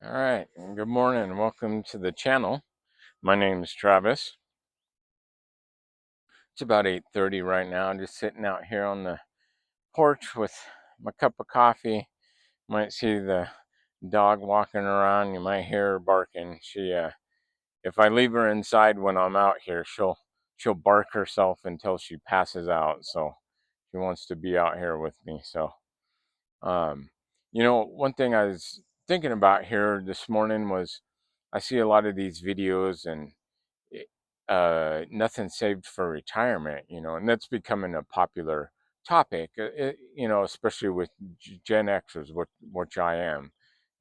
All right, good morning. Welcome to the channel. My name is Travis. It's about 8:30 right now. I'm just sitting out here on the porch with my cup of coffee. Might see the dog walking around. You might hear her barking. If I leave her inside when I'm out here, she'll bark herself until she passes out. So she wants to be out here with me. Um, one thing I was thinking about here this morning was I see a lot of these videos and nothing saved for retirement, and that's becoming a popular topic, especially with Gen Xers, which I am.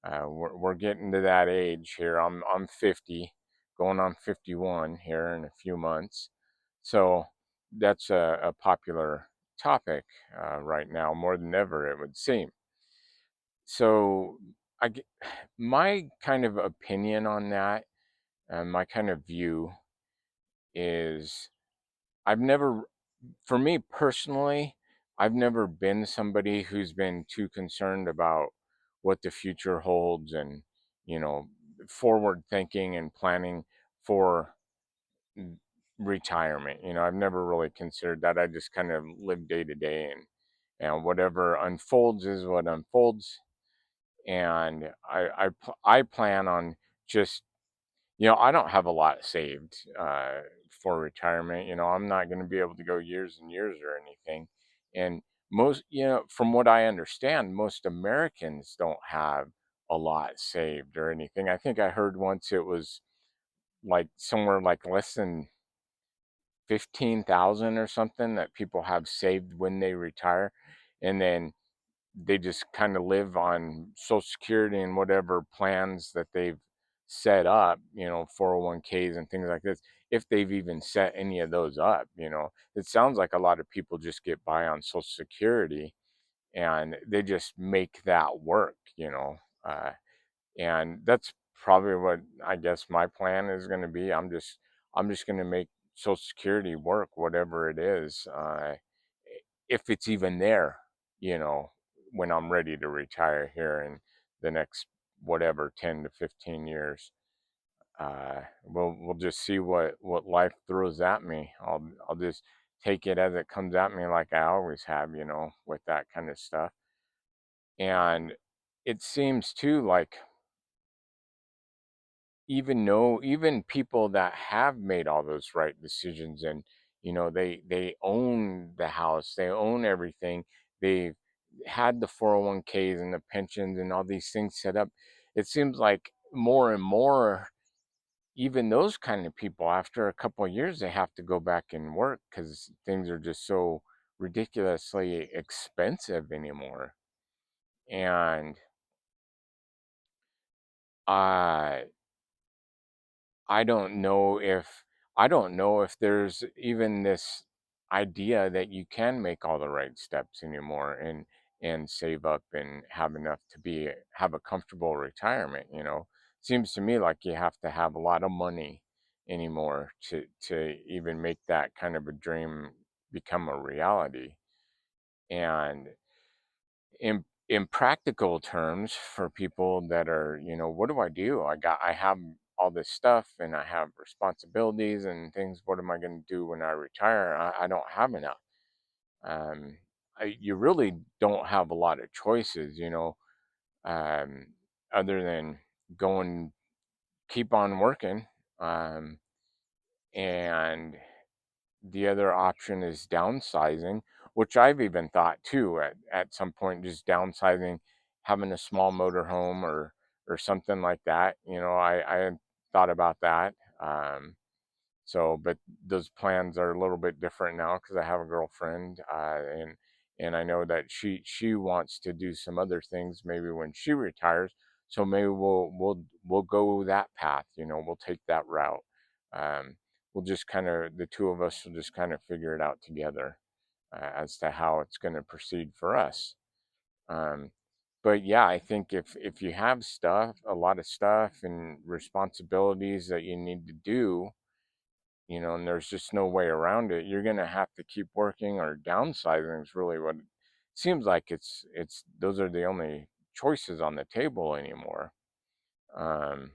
We're getting to that age here. I'm 50, going on 51 here in a few months, so that's a popular topic right now more than ever, it would seem. So my kind of opinion on that, and my kind of view is I've never, for me personally, I've never been somebody who's been too concerned about what the future holds and, you know, forward thinking and planning for mm, retirement. I've never really considered that. I just kind of live day to day, and whatever unfolds is what unfolds. And I plan on just, I don't have a lot saved for retirement. I'm not going to be able to go years and years or anything. And from what I understand, most Americans don't have a lot saved or anything. I think I heard once it was like somewhere like less than 15,000 or something that people have saved when they retire. And then they just kind of live on Social Security and whatever plans that they've set up, 401ks and things like this, if they've even set any of those up. It sounds like a lot of people just get by on Social Security and they just make that work, and that's probably what I guess my plan is going to be. I'm just going to make Social Security work, whatever it is, if it's even there, you know, when I'm ready to retire here in the next whatever 10 to 15 years. We'll just see what life throws at me. I'll just take it as it comes at me, like I always have, with that kind of stuff. And it seems too like even people that have made all those right decisions, and they own the house, they own everything, they've had the 401ks and the pensions and all these things set up. It seems like more and more, even those kind of people, after a couple of years, they have to go back and work because things are just so ridiculously expensive anymore. And uh I don't know if there's even this idea that you can make all the right steps anymore and save up and have enough to have a comfortable retirement. Seems to me like you have to have a lot of money anymore to even make that kind of a dream become a reality. And in practical terms, for people that are, what do I do? I have all this stuff and I have responsibilities and things. What am I going to do when I retire? I don't have enough. um you really don't have a lot of choices, um other than going keep on working. Um and the other option is downsizing, which I've even thought too at some point, just downsizing, having a small motor home or something like that. I had thought about that. But those plans are a little bit different now because I have a girlfriend, and I know that she wants to do some other things maybe when she retires. So maybe we'll go that path. We'll take that route. Um, we'll just kind of the two of us will just kind of figure it out together as to how it's going to proceed for us. Um, but yeah, I think if you have a lot of stuff and responsibilities that you need to do, and there's just no way around it, you're going to have to keep working, or downsizing is really what it seems like. It's those are the only choices on the table anymore. Um,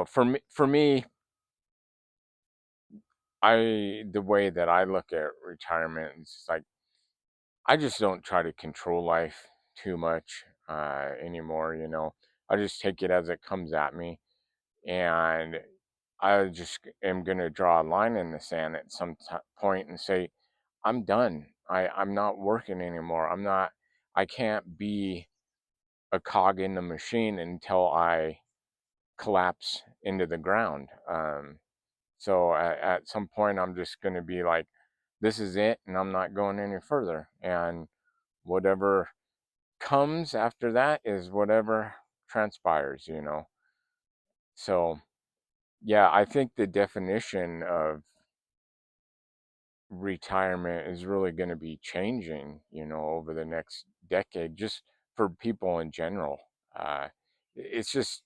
for me, the way that I look at retirement is like I just don't try to control life too much anymore. I just take it as it comes at me, and I just am gonna draw a line in the sand at some point and say, I'm done. I'm not working anymore. I can't be a cog in the machine until I collapse into the ground. So at some point, I'm just going to be like, this is it, and I'm not going any further. And whatever comes after that is whatever transpires. So, yeah, I think the definition of retirement is really going to be changing, over the next decade, just for people in general. It's just,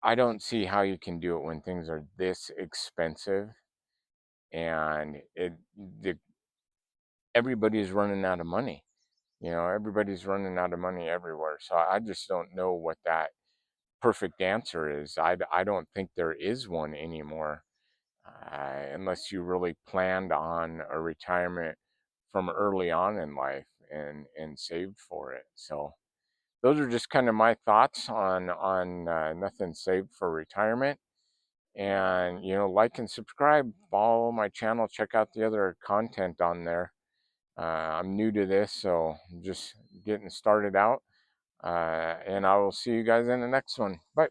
I don't see how you can do it when things are this expensive and the everybody's running out of money. Everybody's running out of money everywhere. So I just don't know what that perfect answer is. I don't think there is one anymore, unless you really planned on a retirement from early on in life and saved for it. So those are just kind of my thoughts on nothing saved for retirement. And like and subscribe, follow my channel, check out the other content on there. I'm new to this, so I'm just getting started out. And I will see you guys in the next one. Bye.